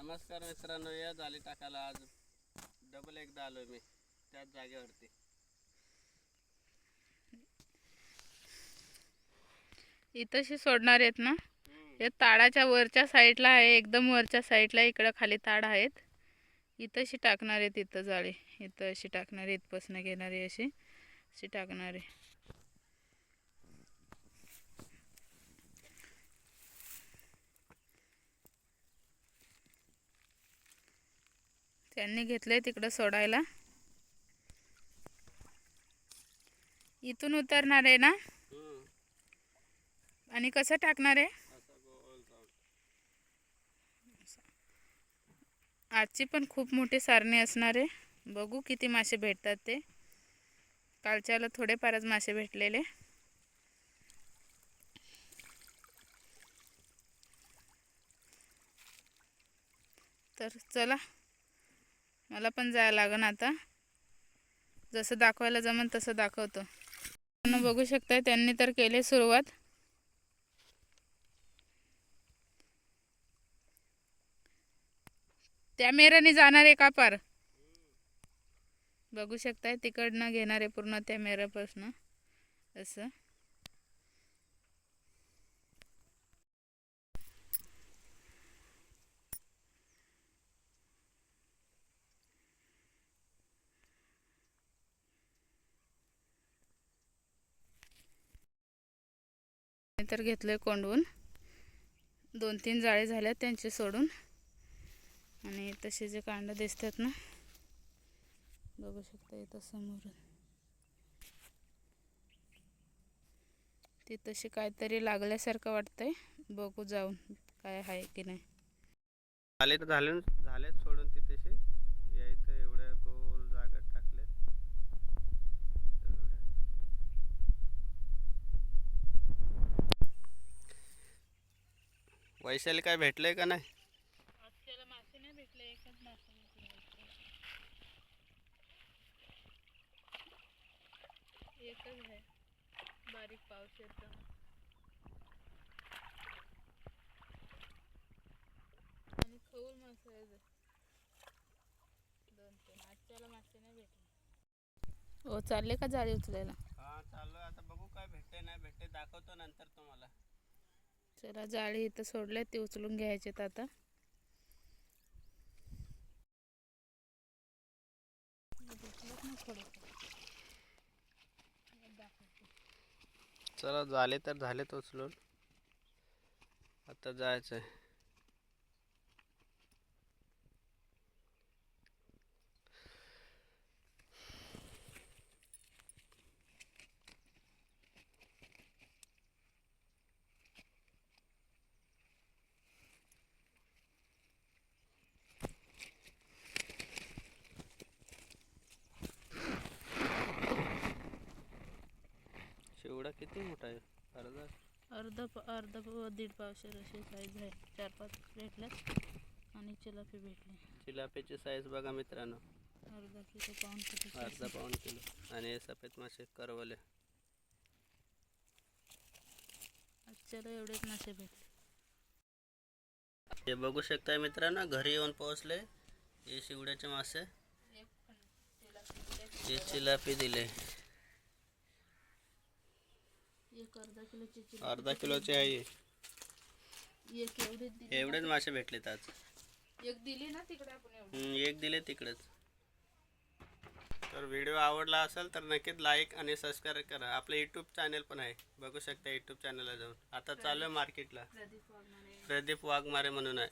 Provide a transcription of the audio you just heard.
नमस्कार मित्रांनो, या जाळी टाकायला आज डबल एकदा आलोय मी त्याच जागेवरती. इथंशी सोडणार आहेत ना. हे ताडाच्या वरच्या साईडला आहे, एकदम वरच्या साईडला. इकडं खाली ताड आहेत. इथंशी टाकणार आहेत. इथं जाळी इथं अशी टाकणार आहे. इथपासून घेणारी अशी टाकणार आहे. त्यांनी घेतलंय तिकडं सोडायला. इथून उतरणार आहे ना. आणि कसं टाकणार आहे. आजची पण खूप मोठी सारणी असणार आहे. बघू किती मासे भेटतात ते. कालच्याला थोडेफारच मासे भेटलेले. तर चला, मला पण जायला लागेल आता. जसं दाखवायला जमन तसं दाखवतो. बघू शकताय त्यांनी तर केले सुरुवात. त्या मेराने जाणार आहे का पार. बघू शकताय तिकडनं घेणार आहे पूर्ण त्या मेरापासून असं. तर घेतलंय कोंडवून. 2-3 जाळे झाल्यात त्यांचे सोडून. आणि तसे जे कांड दिसतात ना, बघू शकता इथं समोर. ते तसे काहीतरी लागल्यासारखं वाटतंय. बघू जाऊन काय आहे की नाही. झालेत सोडून तिथेशी. या इथं एवढ्या गोल जागा टाकले. वैशाली काय भेटलंय का नाही. त्याला मासे नाही भेटले. एकच मासे एकच आहे, बारीक पावशेरचा. आणि खवूल मासे आहे. 2-3 आजच्याला मासे नाही भेटले. हो, चालले का जाळी उचलायला. हा चालू. आता बघू काय भेटते नाही भेटते, दाखवतो नंतर तुम्हाला. चला, जाळी इथं सोडले, ते उचलून घ्यायचेत आता. चला, झाले तर झालेत उचलून. आता जायचंय. शेवडा किती मोठा आहे. अर्धा 1.5 पावशेर अशी साईज आहे. 4-5 भेटल्यात. आणि चिलापी भेटली. चिलापीची साईज बघा मित्रांनो, अर्धा किलो पाऊण किलो. अर्धा पाऊण किलो. आणि सफेद मासे करवले. आजच्याला एवढेच मासे भेटले. हे बघू शकताय मित्रांनो, घरी येऊन पोहोचले. हे शिवड्याचे मासे. हे चिलापी दिले. अर्धा किलोचे आहे. एवढेच मासे भेटलेत आज. एक दिली ना तिकडे आपण. एक दिले तिकडेच. तर व्हिडिओ आवडला असेल तर नक्कीच लाईक आणि सबस्क्राईब करा. आपलं यूट्यूब चॅनल पण आहे, बघू शकता. यूट्यूब चॅनलला जाऊन आता चालू आहे मार्केटला. प्रदीप वाघमारे म्हणून आहे.